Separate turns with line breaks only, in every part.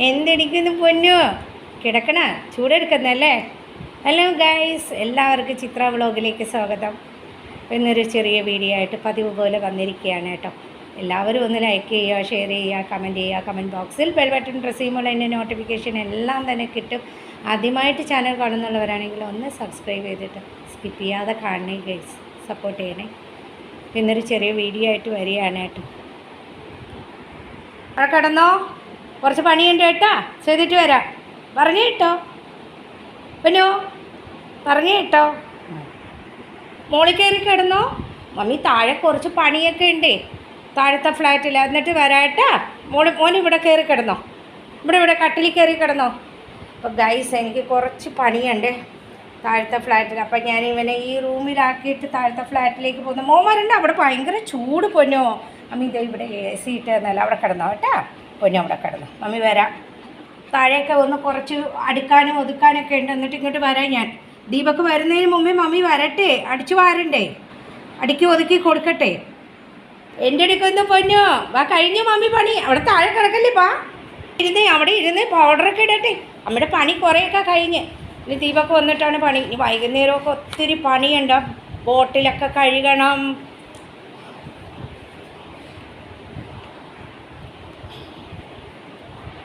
എന്തെടുക്കുന്നു പൊന്നു? കിടക്കണ ചൂടെടുക്കുന്നല്ലേ? Hello guys, എല്ലാവർക്കും ചിത്ര വ്ളോഗിലേക്ക് സ്വാഗതം. എന്നൊരു ചെറിയ വീഡിയോ ആയിട്ട് പതിവ് പോലെ വന്നിരിക്കുകയാണ് കേട്ടോ. എല്ലാവരും ഒന്ന് ലൈക്ക് ചെയ്യുക, ഷെയർ ചെയ്യുക, കമൻറ്റ് ചെയ്യുക. കമൻറ്റ് ബോക്സിൽ ബെൽ ബട്ടൺ പ്രസ് ചെയ്യുമ്പോൾ എൻ്റെ നോട്ടിഫിക്കേഷൻ എല്ലാം തന്നെ കിട്ടും. ആദ്യമായിട്ട് ചാനൽ കാണുന്നുള്ളവരാണെങ്കിൽ ഒന്ന് സബ്സ്ക്രൈബ് ചെയ്തിട്ട് സ്കിപ്പ് ചെയ്യാതെ കാണണേ ഗൈസ്, സപ്പോർട്ട് ചെയ്യണേ. എന്നൊരു ചെറിയ വീഡിയോ ആയിട്ട് വരികയാണ് കേട്ടോ. അവിടെ കിടന്നോ, കുറച്ച് പണിയുണ്ട് കേട്ടോ, ചെയ്തിട്ട് വരാം. പറഞ്ഞു കേട്ടോ പിന്നോ, പറഞ്ഞു കേട്ടോ. മോളിൽ കയറി കിടന്നോ, മമ്മി താഴെ കുറച്ച് പണിയൊക്കെ ഉണ്ട് താഴത്തെ ഫ്ലാറ്റിൽ, എന്നിട്ട് വരാട്ടാ. മോന് ഇവിടെ കയറി കിടന്നോ, ഇവിടെ കട്ടിലിൽ കയറി കിടന്നോ. അപ്പോൾ ഗൈസ്, എനിക്ക് കുറച്ച് പണിയുണ്ട് താഴത്തെ ഫ്ലാറ്റിൽ. അപ്പം ഞാൻ ഇവനെ ഈ റൂമിലാക്കിയിട്ട് താഴത്തെ ഫ്ലാറ്റിലേക്ക് പോകുന്നു. മോന്മാരുണ്ട് അവിടെ, ഭയങ്കര ചൂട് പൊന്നോ. മമ്മി ഇതേ ഇവിടെ AC ഇട്ട് തന്നല്ല, അവിടെ കിടന്നോ കേട്ടാ പൊന്നോ, അവിടെ കിടന്നു. മമ്മി വരാം. താഴെയൊക്കെ ഒന്ന് കുറച്ച് അടുക്കാനും ഒതുക്കാനൊക്കെ ഉണ്ട്, എന്നിട്ട് ഇങ്ങോട്ട് വരാം ഞാൻ. ദീപക്ക് വരുന്നതിന് മുമ്പേ മമ്മി വരട്ടെ, അടിച്ചു വാരണ്ടേ, അടുക്കി ഒതുക്കി കൊടുക്കട്ടെ. എൻ്റെ അടുക്കൊന്ന് പൊന്നോ, വാ, കഴിഞ്ഞു മമ്മി പണി. അവിടെ താഴെ കിടക്കല്ലേ, പാ അവിടെ ഇരുന്ന് പൗഡറൊക്കെ ഇടട്ടെ. അമ്മയുടെ പണി കുറേയൊക്കെ കഴിഞ്ഞ്. ഇനി ദീപക്ക് വന്നിട്ടാണ് പണി. ഇനി വൈകുന്നേരമൊക്കെ ഒത്തിരി പണിയുണ്ട്. ബോട്ടിലൊക്കെ കഴുകണം.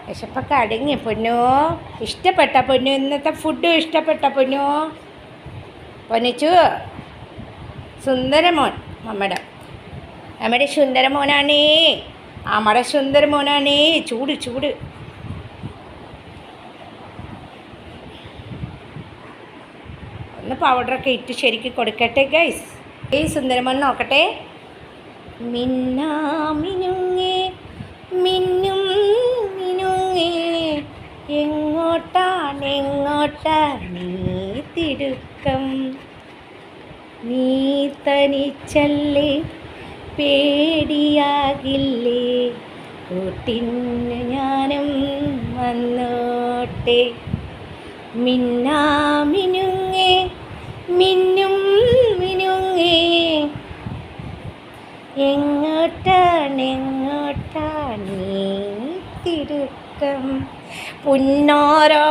വിശപ്പൊക്കെ അടങ്ങി പൊന്നോ. ഇഷ്ടപ്പെട്ട പൊന്നു, ഇന്നത്തെ ഫുഡും ഇഷ്ടപ്പെട്ട പൊന്നു. പൊന്നിച്ചു സുന്ദരമോൻ, നമ്മുടെ സുന്ദരമോനാണേ, നമ്മുടെ സുന്ദരമോനാണേ. ചൂട് ഒന്ന് പൗഡറൊക്കെ ഇട്ട് ശരിക്ക് കൊടുക്കട്ടെ ഗൈസ്. സുന്ദരമോൻ നോക്കട്ടെ. മിന്നാമിനുങ്ങേ മിന്നും മിനുങ്ങേ, എങ്ങോട്ടാണ് നീ തിടുക്കം, നീ തനിച്ചല്ലേ പേടിയാകില്ലേ, കൂട്ടിന് ഞാനും വന്നോട്ടെ. മിന്നാമിനുങ്ങേ മിന്നും മിനുങ്ങേ, എങ്ങോട്ടാണ് നീ തിടുക്കം. പുന്നാരയുടെ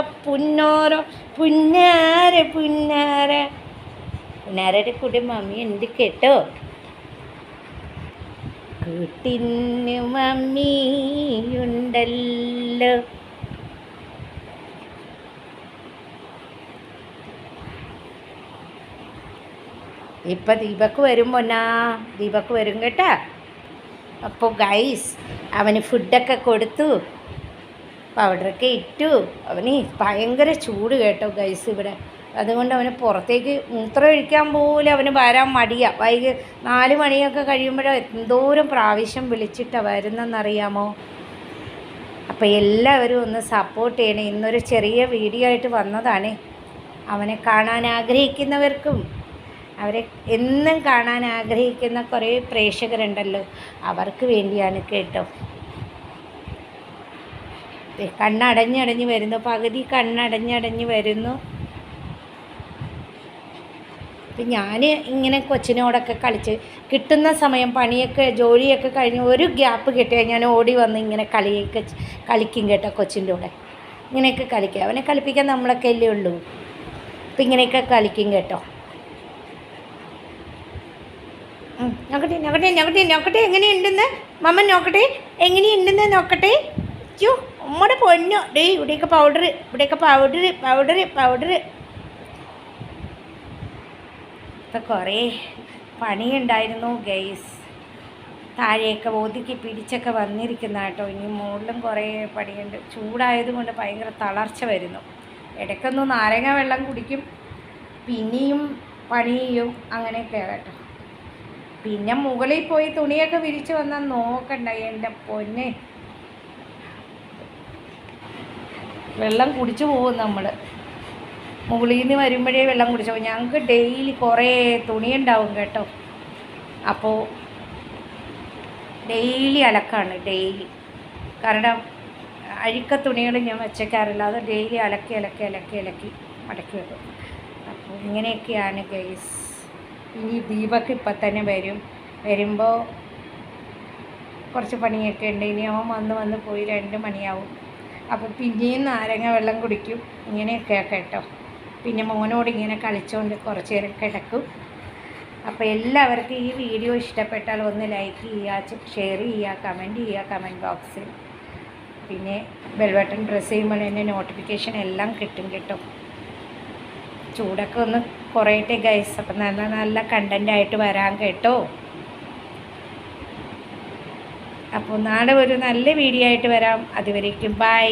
കൂടെ മമ്മി ഉണ്ട് കേട്ടോ. കൂട്ടിന് മമ്മിയുണ്ടല്ലോ. ഇപ്പം ദീപക്ക് വരും പൊന്നാ, ദീപക്ക് വരും കേട്ടാ. അപ്പോൾ ഗൈസ്, അവന് ഫുഡൊക്കെ കൊടുത്തു, പൗഡറൊക്കെ ഇട്ടു. അവന് ഭയങ്കര ചൂട് കേട്ടോ ഗൈസ് ഇവിടെ. അതുകൊണ്ട് അവന് പുറത്തേക്ക് മൂത്രം ഒഴിക്കാൻ പോലും അവന് വരാൻ മടിയാണ്. 4 മണിയൊക്കെ കഴിയുമ്പോഴോ എന്തോരം പ്രാവശ്യം വിളിച്ചിട്ടാണ് വരുന്നതെന്നറിയാമോ. അപ്പോൾ എല്ലാവരും ഒന്ന് സപ്പോർട്ട് ചെയ്യണേ. ഇന്നൊരു ചെറിയ വീഡിയോ ആയിട്ട് വന്നതാണ്. അവനെ കാണാൻ ആഗ്രഹിക്കുന്നവർക്കും അവരെ എന്നും കാണാൻ ആഗ്രഹിക്കുന്ന കുറേ പ്രേക്ഷകരുണ്ടല്ലോ, അവർക്ക് വേണ്ടിയാണ് കേട്ടോ. കണ്ണടഞ്ഞടഞ്ഞ് വരുന്നു, പകുതി കണ്ണടഞ്ഞടഞ്ഞ് വരുന്നു. അപ്പം ഞാൻ ഇങ്ങനെ കൊച്ചിനോടൊക്കെ കളിച്ച് കിട്ടുന്ന സമയം, പണിയൊക്കെ ജോലിയൊക്കെ കഴിഞ്ഞ് ഒരു ഗ്യാപ്പ് കിട്ടിയാൽ ഞാൻ ഓടി വന്ന് ഇങ്ങനെ കളിക്കും കേട്ടോ. കൊച്ചിൻ്റെ കൂടെ ഇങ്ങനെയൊക്കെ കളിക്കുക. അവനെ കളിപ്പിക്കാൻ നമ്മളൊക്കെ അല്ലേ ഉള്ളൂ. അപ്പം ഇങ്ങനെയൊക്കെ കളിക്കും കേട്ടോ. നോക്കട്ടെ എങ്ങനെയുണ്ടെന്ന് മമ്മ, നോക്കട്ടെ എങ്ങനെയുണ്ടെന്ന് നോക്കട്ടെ. ചോ നമ്മുടെ പൊന്നോ, ഡേ ഇവിടെയൊക്കെ പൗഡർ ഇപ്പം കുറേ പണിയുണ്ടായിരുന്നു ഗൈസ്. താഴെയൊക്കെ ഒതുക്കി പിടിച്ചൊക്കെ വന്നിരിക്കുന്ന കേട്ടോ. ഇനി മുകളിലും കുറേ പണിയുണ്ട്. ചൂടായതുകൊണ്ട് ഭയങ്കര തളർച്ച വരുന്നു. ഇടയ്ക്കൊന്ന് നാരങ്ങ വെള്ളം കുടിക്കും, പിന്നെയും പണി ചെയ്യും, അങ്ങനെയൊക്കെ കേട്ടോ. പിന്നെ മുകളിൽ പോയി തുണിയൊക്കെ വിരിച്ച് വന്നാൽ നോക്കണ്ട എൻ്റെ പൊന്നെ, വെള്ളം കുടിച്ചു പോകും നമ്മൾ. മുകളിൽ നിന്ന് വരുമ്പോഴേ വെള്ളം കുടിച്ചു പോകും. ഞങ്ങൾക്ക് ഡെയിലി കുറേ തുണിയുണ്ടാവും കേട്ടോ. അപ്പോൾ ഡെയിലി അലക്കാണ്, ഡെയിലി. കാരണം അഴുക്ക തുണികൾ ഞാൻ വെച്ചേക്കാറില്ല. അത് ഡെയിലി അലക്കി മടക്കി വെക്കും. അപ്പോൾ ഇങ്ങനെയൊക്കെയാണ് ഗൈസ്. ഇനി ദീപക്ക് ഇപ്പം തന്നെ വരുമ്പോൾ കുറച്ച് പണിയൊക്കെ ഉണ്ട്. ഇനി അവൻ വന്ന് പോയി 2 മണിയാവും. അപ്പോൾ പിന്നെയും നാരങ്ങ വെള്ളം കുടിക്കും. ഇങ്ങനെയൊക്കെ കേട്ടോ. പിന്നെ മോനോട് ഇങ്ങനെ കളിച്ചുകൊണ്ട് കുറച്ച് നേരം കിടക്കും. അപ്പോൾ എല്ലാവർക്കും ഈ വീഡിയോ ഇഷ്ടപ്പെട്ടാൽ ഒന്ന് ലൈക്ക് ചെയ്യുക, ഷെയർ ചെയ്യുക, കമൻറ്റ് ചെയ്യുക കമൻറ്റ് ബോക്സിൽ. പിന്നെ ബെൽ ബട്ടൺ പ്രസ് ചെയ്യുമ്പോൾ തന്നെ നോട്ടിഫിക്കേഷൻ എല്ലാം കിട്ടും കേട്ടോ. ചൂടൊക്കെ ഒന്ന് കുറയട്ടെ ഗൈസ്. അപ്പം നല്ല നല്ല കണ്ടൻ്റായിട്ട് വരാൻ കേട്ടോ. അപ്പോൾ നാളെ ഒരു നല്ല വീഡിയോ ആയിട്ട് വരാം. അതുവരേക്കും ബൈ.